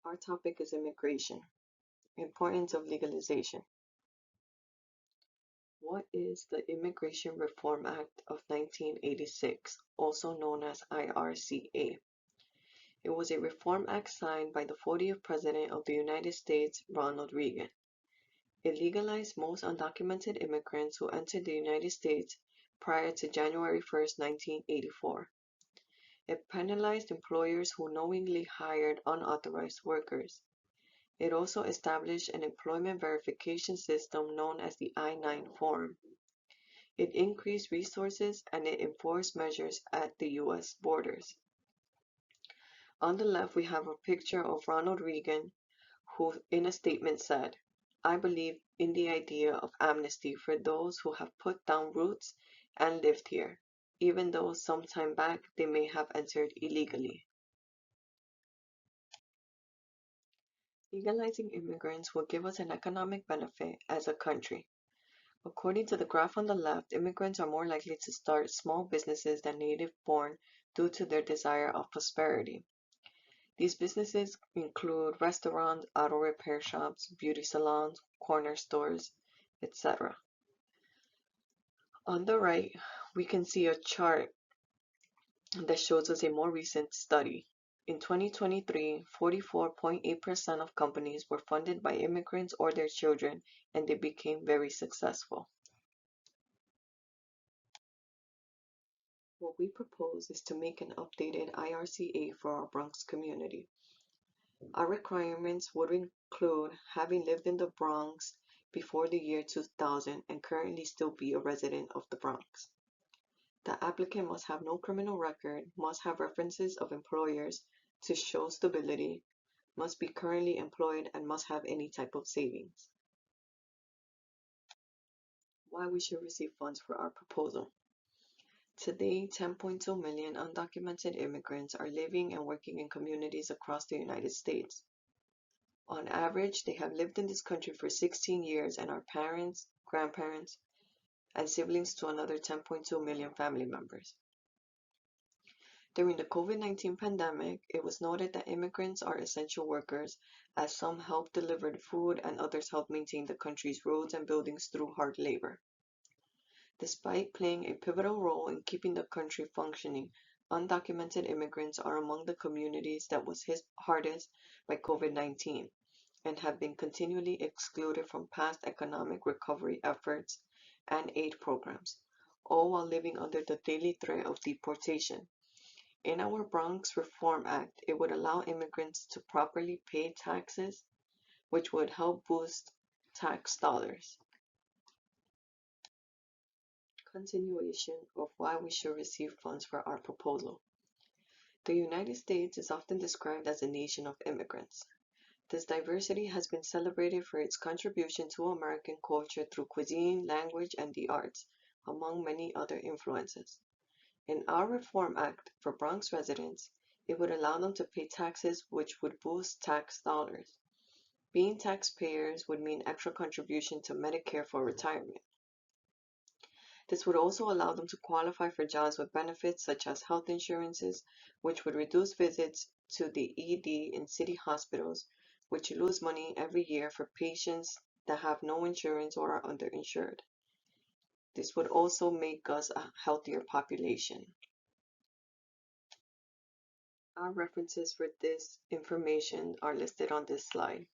Our topic is immigration, importance of legalization. What is the Immigration Reform Act of 1986, also known as IRCA? It was a reform act signed by the 40th President of the United States, Ronald Reagan. It legalized most undocumented immigrants who entered the United States prior to January 1st, 1984. It penalized employers who knowingly hired unauthorized workers. It also established an employment verification system known as the I-9 form. It increased resources and it enforced measures at the U.S. borders. On the left, we have a picture of Ronald Reagan, who in a statement said, "I believe in the idea of amnesty for those who have put down roots and lived here, even though some time back they may have entered illegally." Legalizing immigrants will give us an economic benefit as a country. According to the graph on the left, immigrants are more likely to start small businesses than native-born due to their desire of prosperity. These businesses include restaurants, auto repair shops, beauty salons, corner stores, etc. On the right, we can see a chart that shows us a more recent study. In 2023, 44.8% of companies were funded by immigrants or their children, and they became very successful. What we propose is to make an updated IRCA for our Bronx community. Our requirements would include having lived in the Bronx before the year 2000 and currently still be a resident of the Bronx. The applicant must have no criminal record, must have references of employers to show stability, must be currently employed, and must have any type of savings. Why we should receive funds for our proposal. Today, 10.2 million undocumented immigrants are living and working in communities across the United States. On average, they have lived in this country for 16 years and are parents, grandparents, and siblings to another 10.2 million family members. During the COVID-19 pandemic, it was noted that immigrants are essential workers, as some help deliver the food and others help maintain the country's roads and buildings through hard labor. Despite playing a pivotal role in keeping the country functioning, undocumented immigrants are among the communities that was hit hardest by COVID-19 and have been continually excluded from past economic recovery efforts and aid programs, all while living under the daily threat of deportation. In our Bronx Reform Act, it would allow immigrants to properly pay taxes, which would help boost tax dollars. Continuation of why we should receive funds for our proposal. The United States is often described as a nation of immigrants. This diversity has been celebrated for its contribution to American culture through cuisine, language, and the arts, among many other influences. In our Reform Act for Bronx residents, it would allow them to pay taxes which would boost tax dollars. Being taxpayers would mean extra contribution to Medicare for retirement. This would also allow them to qualify for jobs with benefits such as health insurances, which would reduce visits to the ED in city hospitals, which lose money every year for patients that have no insurance or are underinsured. This would also make us a healthier population. Our references for this information are listed on this slide.